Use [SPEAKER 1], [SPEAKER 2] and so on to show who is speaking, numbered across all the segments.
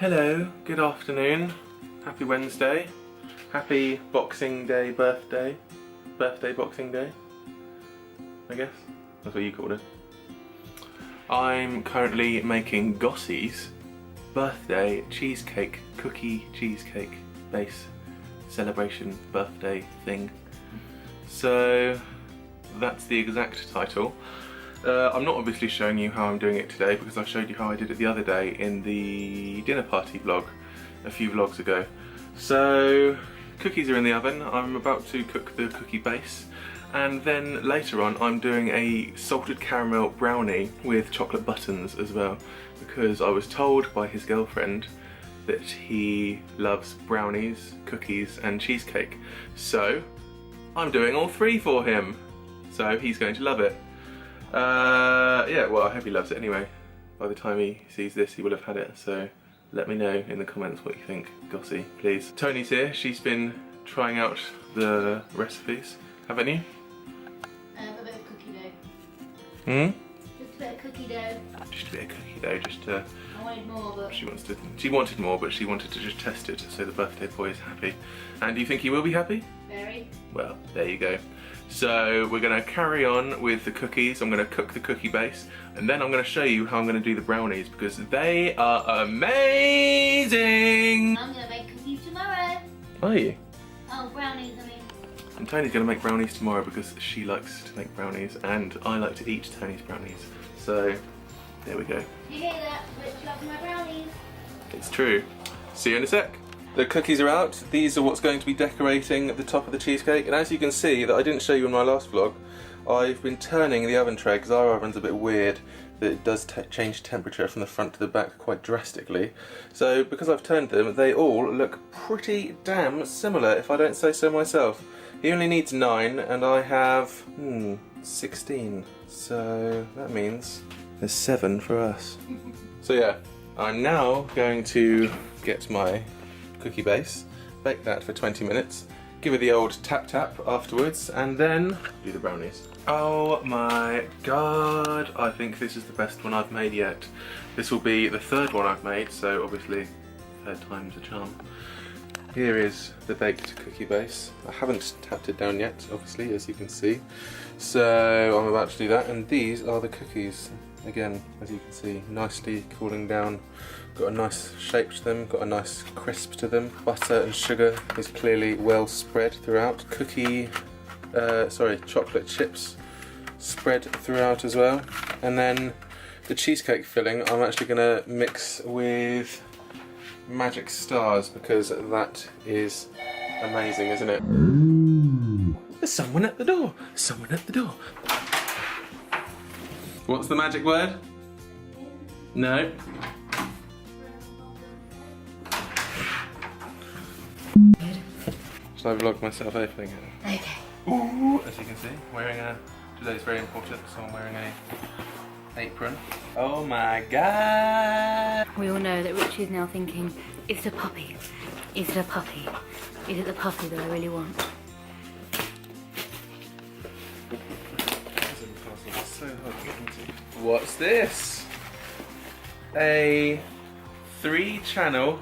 [SPEAKER 1] Hello, good afternoon, happy Wednesday, happy Boxing Day birthday Boxing Day, I guess, that's what you called it. I'm currently making Gossie's birthday cheesecake, cookie cheesecake base celebration birthday thing. So that's the exact title. I'm not obviously showing you how I'm doing it today because I showed you how I did it the other day in the dinner party vlog a few vlogs ago. So cookies are in the oven. I'm about to cook the cookie base, and then later on I'm doing a salted caramel brownie with chocolate buttons as well, because I was told by his girlfriend that he loves brownies, cookies and cheesecake. So I'm doing all three for him. So he's going to love it. Yeah, well, I hope he loves it anyway. By the time he sees this, he will have had it, so let me know in the comments what you think, Gossie, please. Tony's here. She's been trying out the recipes, haven't you?
[SPEAKER 2] A bit of cookie dough.
[SPEAKER 1] Hmm?
[SPEAKER 2] Just a bit of cookie dough.
[SPEAKER 1] Just a bit of cookie dough, just to...
[SPEAKER 2] I wanted more, but...
[SPEAKER 1] She wanted more, but she wanted to just test it, so the birthday boy is happy. And do you think he will be happy?
[SPEAKER 2] Very.
[SPEAKER 1] Well, there you go. So we're going to carry on with the cookies. I'm going to cook the cookie base, and then I'm going to show you how I'm going to do the brownies, because they are amazing!
[SPEAKER 2] I'm going to make cookies tomorrow.
[SPEAKER 1] Are you?
[SPEAKER 2] Oh, brownies, I mean.
[SPEAKER 1] And Tony's going to make brownies tomorrow because she likes to make brownies, and I like to eat Tony's brownies. So, there we go.
[SPEAKER 2] You hear that? Rich loves my brownies.
[SPEAKER 1] It's true. See you in a sec. The cookies are out. These are what's going to be decorating the top of the cheesecake. And as you can see, that I didn't show you in my last vlog, I've been turning the oven tray because our oven's a bit weird, that it does change temperature from the front to the back quite drastically. So because I've turned them, they all look pretty damn similar, if I don't say so myself. He only needs 9 and I have 16. So that means there's 7 for us. So yeah, I'm now going to get my cookie base, bake that for 20 minutes, give it the old tap tap afterwards, and then do the brownies. Oh my god, I think this is the best one I've made yet. This will be the 3rd one I've made, so obviously 3rd time's a charm. Here is the baked cookie base. I haven't tapped it down yet, obviously, as you can see. So I'm about to do that, and these are the cookies. Again, as you can see, nicely cooling down. Got a nice shape to them, got a nice crisp to them. Butter and sugar is clearly well spread throughout. Chocolate chips spread throughout as well. And then the cheesecake filling I'm actually going to mix with magic stars, because that is amazing, isn't it? There's someone at the door! Someone at the door! What's the magic word? No. Shall I vlog myself opening it?
[SPEAKER 2] Okay.
[SPEAKER 1] Ooh, as you can see, today's very important, so I'm wearing an apron. Oh my god!
[SPEAKER 2] We all know that Richie's now thinking, is it a puppy? Is it a puppy? Is it the puppy that I really want?
[SPEAKER 1] What's this? A 3-channel.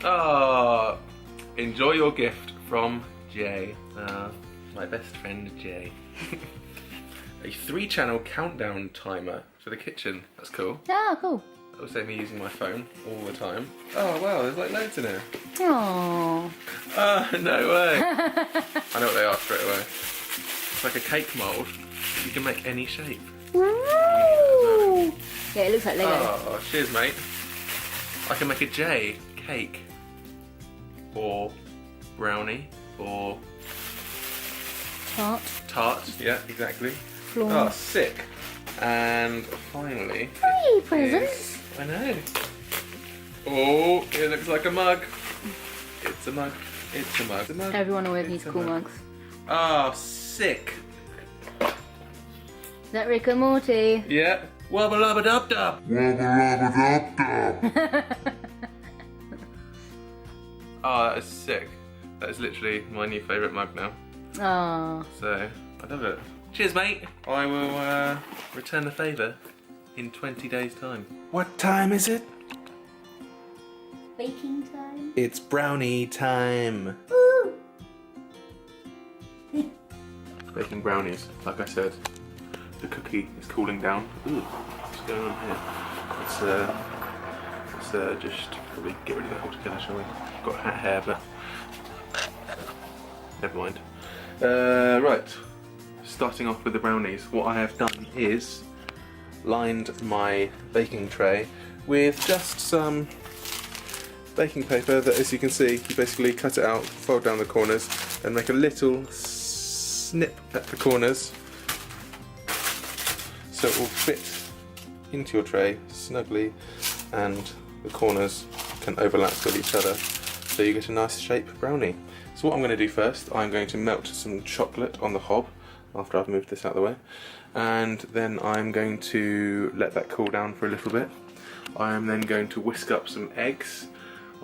[SPEAKER 1] Oh, enjoy your gift from Jay, my best friend Jay. A 3-channel countdown timer for the kitchen. That's cool.
[SPEAKER 2] Ah, cool.
[SPEAKER 1] That will save me using my phone all the time. Oh wow, there's like loads in here.
[SPEAKER 2] Aww.
[SPEAKER 1] Oh, no way. I know what they are straight away. It's like a cake mould. You can make any shape.
[SPEAKER 2] Woo! Yeah, it looks like Lego.
[SPEAKER 1] Oh, cheers, mate. I can make a J cake, or brownie, or tart. Yeah, exactly.
[SPEAKER 2] Floor.
[SPEAKER 1] Oh, sick. And finally,
[SPEAKER 2] Hey, presents.
[SPEAKER 1] I know. Oh, it looks like a mug. It's a mug. It's a mug. It's a mug.
[SPEAKER 2] Everyone always
[SPEAKER 1] It's
[SPEAKER 2] needs
[SPEAKER 1] a
[SPEAKER 2] cool
[SPEAKER 1] mug.
[SPEAKER 2] mugs.
[SPEAKER 1] Oh, sick.
[SPEAKER 2] Is that Rick and Morty?
[SPEAKER 1] Yeah. Wubba lubba dub dub. Wubba lubba dub dub. Oh, that is sick. That is literally my new favourite mug now.
[SPEAKER 2] Aww.
[SPEAKER 1] So, I love it. Cheers, mate. I will return the favour in 20 days' time. What time is it?
[SPEAKER 2] baking time?
[SPEAKER 1] It's brownie time.
[SPEAKER 2] Ooh.
[SPEAKER 1] Baking brownies, like I said. The cookie is cooling down. Ooh, what's going on here? Let's just probably get rid of that altogether, shall we? Got hat hair, but never mind. Right, starting off with the brownies. What I have done is lined my baking tray with just some baking paper that, as you can see, you basically cut it out, fold down the corners, and make a little snip at the corners so it will fit into your tray snugly and the corners can overlap with each other so you get a nice shape brownie. So what I'm going to do first, I'm going to melt some chocolate on the hob after I've moved this out of the way, and then I'm going to let that cool down for a little bit. I am then going to whisk up some eggs.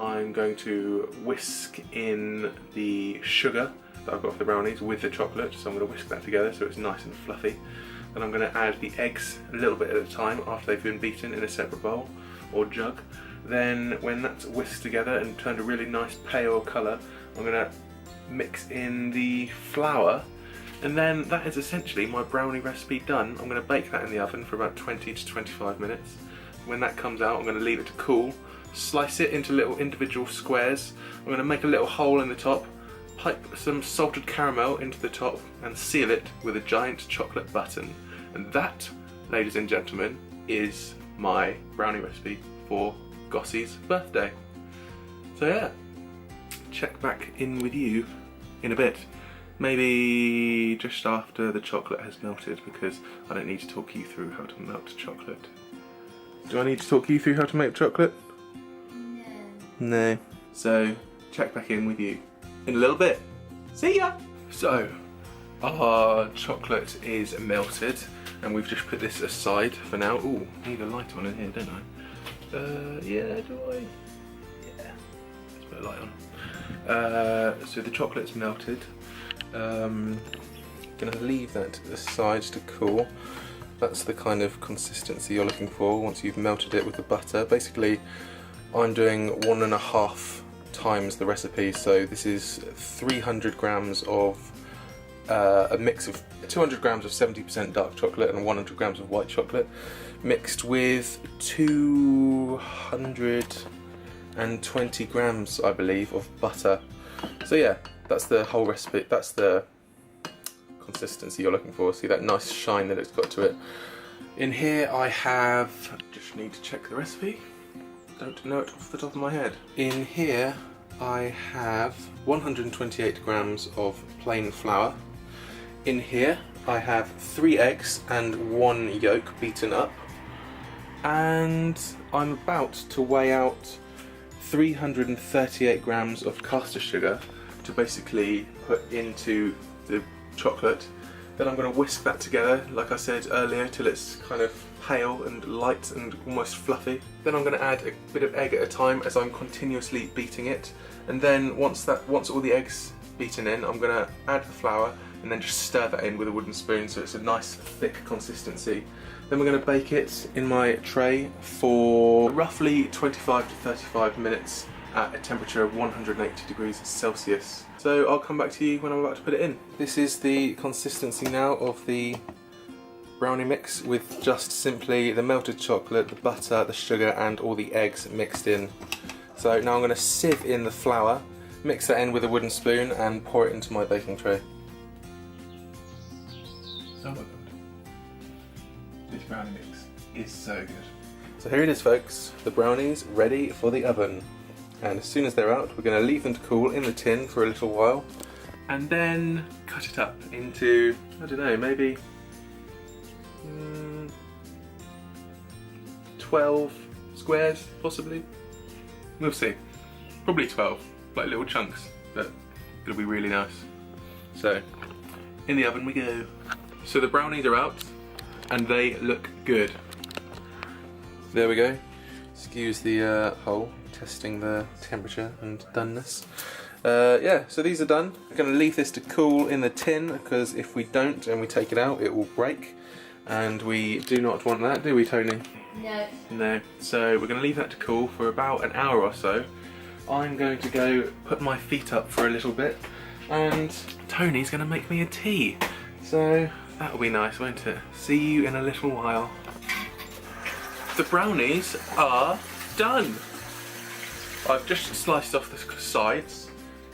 [SPEAKER 1] I'm going to whisk in the sugar that I've got for the brownies with the chocolate, so I'm going to whisk that together so it's nice and fluffy. Then I'm going to add the eggs a little bit at a time after they've been beaten in a separate bowl or jug. Then when that's whisked together and turned a really nice pale colour, I'm going to mix in the flour, and then that is essentially my brownie recipe done. I'm going to bake that in the oven for about 20 to 25 minutes. When that comes out, I'm going to leave it to cool, slice it into little individual squares. I'm going to make a little hole in the top, pipe some salted caramel into the top and seal it with a giant chocolate button. And that, ladies and gentlemen, is my brownie recipe for Gossie's birthday. So yeah, check back in with you in a bit. Maybe just after the chocolate has melted, because I don't need to talk you through how to melt chocolate. Do I need to talk you through how to make chocolate? No. So, check back in with you in a little bit. See ya! So, our chocolate is melted and we've just put this aside for now. Ooh, need a light on in here, don't I? Yeah, do I? Yeah, let's put a light on. So the chocolate's melted. Gonna leave that aside to cool. That's the kind of consistency you're looking for once you've melted it with the butter. Basically, I'm doing 1.5 times the recipe, so this is 300 grams of a mix of 200 grams of 70% dark chocolate and 100 grams of white chocolate, mixed with 220 grams, I believe, of butter. So yeah, that's the whole recipe. That's the consistency you're looking for. See that nice shine that it's got to it. In here I have, just need to check the recipe, don't know it off the top of my head. In here I have 128 grams of plain flour. In here I have 3 eggs and 1 yolk beaten up, and I'm about to weigh out 338 grams of caster sugar to basically put into the chocolate. Then I'm going to whisk that together, like I said earlier, till it's kind of pale and light and almost fluffy. Then I'm going to add a bit of egg at a time as I'm continuously beating it. And then once all the eggs beaten in, I'm going to add the flour and then just stir that in with a wooden spoon so it's a nice thick consistency. Then we're going to bake it in my tray for roughly 25 to 35 minutes at a temperature of 180 degrees Celsius. So I'll come back to you when I'm about to put it in. This is the consistency now of the brownie mix, with just simply the melted chocolate, the butter, the sugar and all the eggs mixed in. So now I'm going to sieve in the flour, mix that in with a wooden spoon and pour it into my baking tray. Oh my god. This brownie mix is so good. So here it is, folks, the brownies ready for the oven. And as soon as they're out, we're going to leave them to cool in the tin for a little while and then cut it up into, I don't know, maybe 12 squares, possibly. We'll see. Probably 12, like little chunks, but it'll be really nice. So, in the oven we go. So the brownies are out and they look good. There we go. Excuse the hole, testing the temperature and doneness. Yeah, so these are done. We're going to leave this to cool in the tin, because if we don't and we take it out, it will break. And we do not want that, do we, Tony?
[SPEAKER 2] No.
[SPEAKER 1] No. So we're going to leave that to cool for about an hour or so. I'm going to go put my feet up for a little bit, and Tony's going to make me a tea. So that'll be nice, won't it? See you in a little while. The brownies are done. I've just sliced off the sides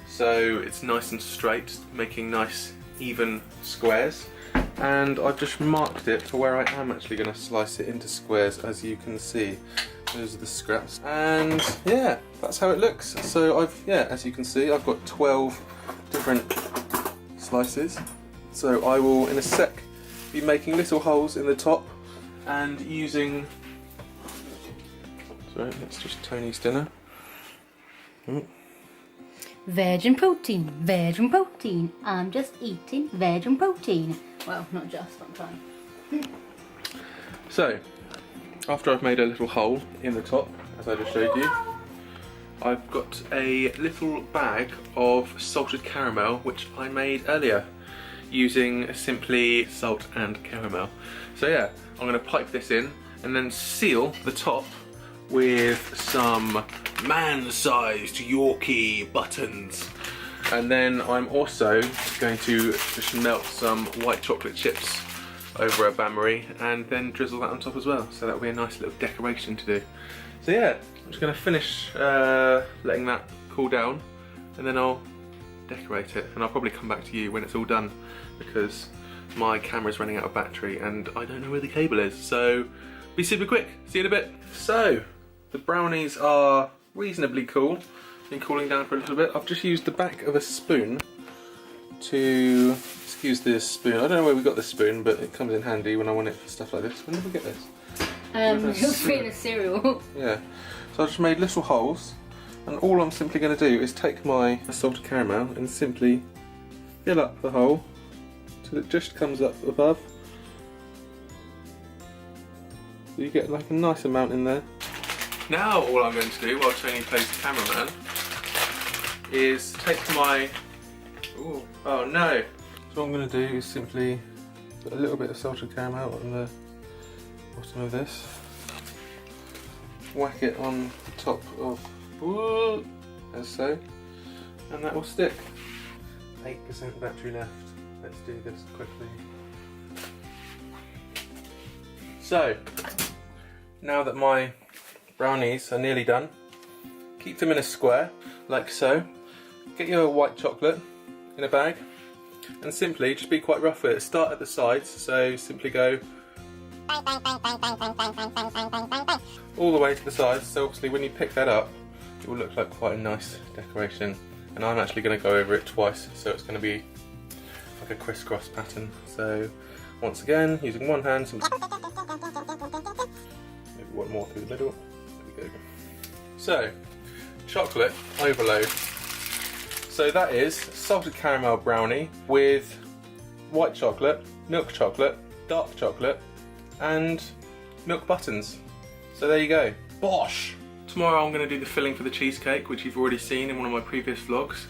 [SPEAKER 1] so it's nice and straight, making nice even squares. And I've just marked it for where I am actually going to slice it into squares, as you can see. Those are the scraps. And yeah, that's how it looks. So as you can see, I've got 12 different slices. So I will, in a sec, be making little holes in the top and using... Sorry, that's just Tony's dinner.
[SPEAKER 2] Veg and protein, veg and protein. I'm just eating veg and protein. Well, not just, I'm trying.
[SPEAKER 1] So, after I've made a little hole in the top, as I just showed you, I've got a little bag of salted caramel, which I made earlier, using simply salt and caramel. So yeah, I'm going to pipe this in and then seal the top with some man-sized Yorkie buttons. And then I'm also going to just melt some white chocolate chips over a bain-marie and then drizzle that on top as well. So that'll be a nice little decoration to do. So yeah, I'm just going to finish letting that cool down, and then I'll decorate it. And I'll probably come back to you when it's all done, because my camera's running out of battery and I don't know where the cable is. So be super quick. See you in a bit. So the brownies are reasonably cool. Been cooling down for a little bit. I've just used the back of a spoon to, excuse this spoon, I don't know where we got this spoon, but it comes in handy when I want it for stuff like this. When did we get this?
[SPEAKER 2] It was in a cereal.
[SPEAKER 1] Yeah, so I just made little holes, and all I'm simply going to do is take my salted caramel and simply fill up the hole till it just comes up above. So you get like a nice amount in there. Now all I'm going to do while Tony plays the cameraman is take my... Ooh, oh no! So what I'm going to do is simply put a little bit of salted caramel on the bottom of this, whack it on the top of, as so, and that will stick. 8% battery left. Let's do this quickly. So, now that my brownies are nearly done, keep them in a square, like so. Get your white chocolate in a bag, and simply just be quite rough with it. Start at the sides, so simply go all the way to the sides. So obviously when you pick that up, it will look like quite a nice decoration. And I'm actually going to go over it twice, so it's going to be like a crisscross pattern. So once again, using one hand, maybe one more through the middle. There we go. So, chocolate overload. So that is salted caramel brownie with white chocolate, milk chocolate, dark chocolate, and milk buttons. So there you go. Bosh! Tomorrow I'm going to do the filling for the cheesecake, which you've already seen in one of my previous vlogs.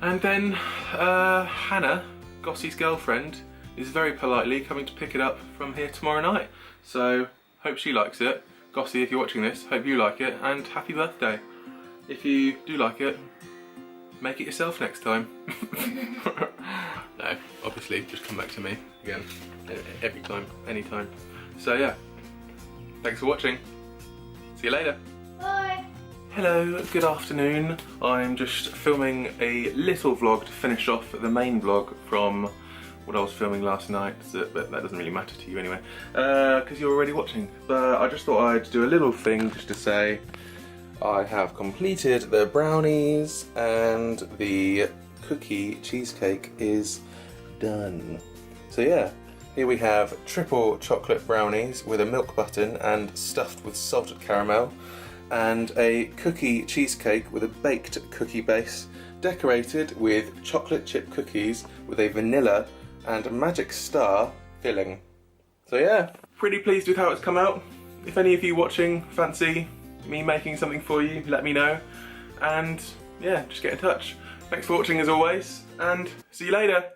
[SPEAKER 1] And then Hannah, Gossie's girlfriend, is very politely coming to pick it up from here tomorrow night. So hope she likes it. Gossie, if you're watching this, hope you like it, and happy birthday. If you do like it, make it yourself next time. No, obviously, just come back to me again, every time, anytime. So yeah, thanks for watching. See you later.
[SPEAKER 2] Bye.
[SPEAKER 1] Hello, good afternoon. I'm just filming a little vlog to finish off the main vlog from what I was filming last night, but that doesn't really matter to you anyway, because you're already watching. But I just thought I'd do a little thing just to say I have completed the brownies and the cookie cheesecake is done. So yeah, here we have triple chocolate brownies with a milk button and stuffed with salted caramel, and a cookie cheesecake with a baked cookie base decorated with chocolate chip cookies with a vanilla and magic star filling. So yeah, pretty pleased with how it's come out. If any of you watching fancy me making something for you, let me know, and yeah, just get in touch. Thanks for watching as always, and see you later.